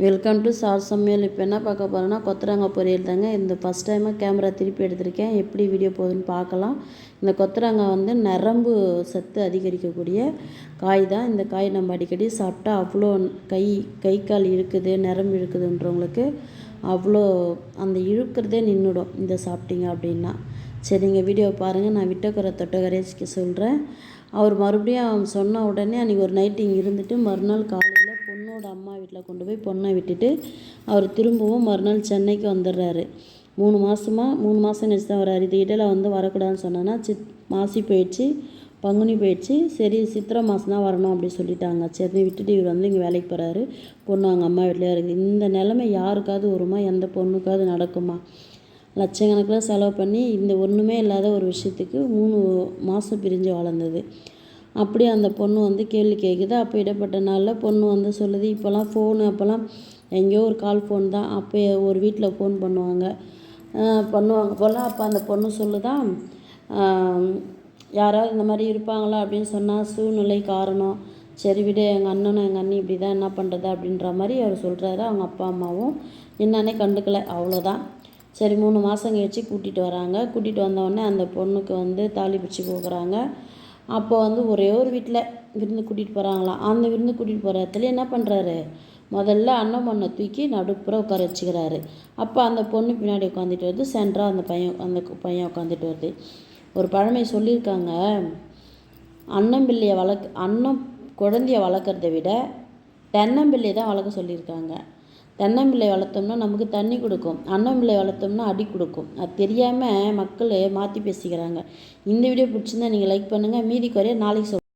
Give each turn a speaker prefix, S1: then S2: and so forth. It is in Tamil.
S1: வெல்கம் டு சார் சமையல். இப்போ என்ன பார்க்க போகிறேன்னா கொத்தரங்காய் பொரியல் தாங்க. இந்த ஃபஸ்ட் டைமாக கேமரா திருப்பி எடுத்திருக்கேன். எப்படி வீடியோ போகுதுன்னு பார்க்கலாம். இந்த கொத்தரங்காய் வந்து நரம்பு சத்து அதிகரிக்கக்கூடிய காய் தான். இந்த காய் நம்ம அடிக்கடி சாப்பிட்டா அவ்வளோ கை கால் இழுக்குது, நரம்பு இழுக்குதுன்றவங்களுக்கு அவ்வளோ அந்த இழுக்கிறதே நின்றுடும் இந்த சாப்பிட்டீங்க அப்படின்னா. சரிங்க, வீடியோ பாருங்கள். நான் விட்டக்கரை தொட்டக்கரைக்கு சொல்கிறேன். அவர் மறுபடியும் சொன்ன உடனே அன்றைக்கி ஒரு நைட்டு இங்கே இருந்துட்டு மறுநாள் காலையில் பொண்ணோட அம்மா வீட்டில் கொண்டு போய் பொண்ணை விட்டுட்டு அவர் திரும்பவும் மறுநாள் சென்னைக்கு வந்துடுறாரு. 3 மாதம் கழிச்சு தான் வர்றாரு. இது இடையில வந்து வரக்கூடாதுன்னு சொன்னோன்னா மாசி போயிடுச்சு, பங்குனி போயிடுச்சு. சரி, சித்திரை மாதம் தான் வரணும் அப்படி சொல்லிட்டாங்க. சரி விட்டுட்டு இவர் வந்து இங்கே வேலைக்கு போகிறாரு. பொண்ணு அவங்க அம்மா வீட்டிலே இருக்குது. இந்த நிலைமை யாருக்காவது வருமா? எந்த பொண்ணுக்காவது நடக்குமா? லட்சக்கணக்கில் செலவு பண்ணி இந்த ஒன்றுமே இல்லாத ஒரு விஷயத்துக்கு 3 மாதம் பிரிஞ்சு வளர்ந்தது. அப்படி அந்த பொண்ணு வந்து கேள்வி கேட்குது. அப்போ இடைப்பட்ட நாளில் பொண்ணு வந்து சொல்லுது, இப்போல்லாம் ஃபோனு, அப்போல்லாம் எங்கேயோ ஒரு கால் ஃபோன் தான், அப்போ ஒரு வீட்டில் ஃபோன் பண்ணுவாங்க போல். அப்போ அந்த பொண்ணு சொல்லுதான், யாராவது இந்த மாதிரி இருப்பாங்களா அப்படின்னு சொன்னால் சூழ்நிலை காரணம், சரி விடு, எங்கள் அண்ணனும் எங்கள் அண்ணி இப்படி தான், என்ன பண்ணுறது அப்படின்ற மாதிரி அவர் சொல்கிறாரு. அவங்க அப்பா அம்மாவும் என்னன்னே கண்டுக்கலை, அவ்வளோதான். சரி, 3 மாதம் கழிச்சு கூட்டிகிட்டு வராங்க. கூட்டிகிட்டு வந்தோடனே அந்த பொண்ணுக்கு வந்து தாலி பிடிச்சி கொடுக்குறாங்க. அப்போ வந்து ஒரே ஒரு வீட்டில் விருந்து கூட்டிகிட்டு போகிறாங்களாம். அந்த விருந்து கூட்டிகிட்டு போகிற இடத்துல என்ன பண்ணுறாரு, முதல்ல அண்ணன் பொண்ணை தூக்கி நடுப்புற உட்கார வச்சுக்கிறாரு. அப்போ அந்த பொண்ணு பின்னாடி உட்காந்துட்டு வருது, சென்டராக அந்த பையன் உட்காந்துட்டு வருது. ஒரு பழமை சொல்லியிருக்காங்க, அண்ணன் குழந்தைய வளர்க்குறத விட தென்னம்பிள்ளையை தான் வளர்க்க சொல்லியிருக்காங்க. தென்னம்பிள்ளை வளர்த்தோம்னா நமக்கு தண்ணி கொடுக்கும், அன்னம்பிள்ளை வளர்த்தோம்னா அடி கொடுக்கும். அது தெரியாமல் மக்கள் மாற்றி பேசிக்கிறாங்க. இந்த வீடியோ பிடிச்சிருந்தா நீங்கள் லைக் பண்ணுங்கள். மீதி குறைய நாளைக்கு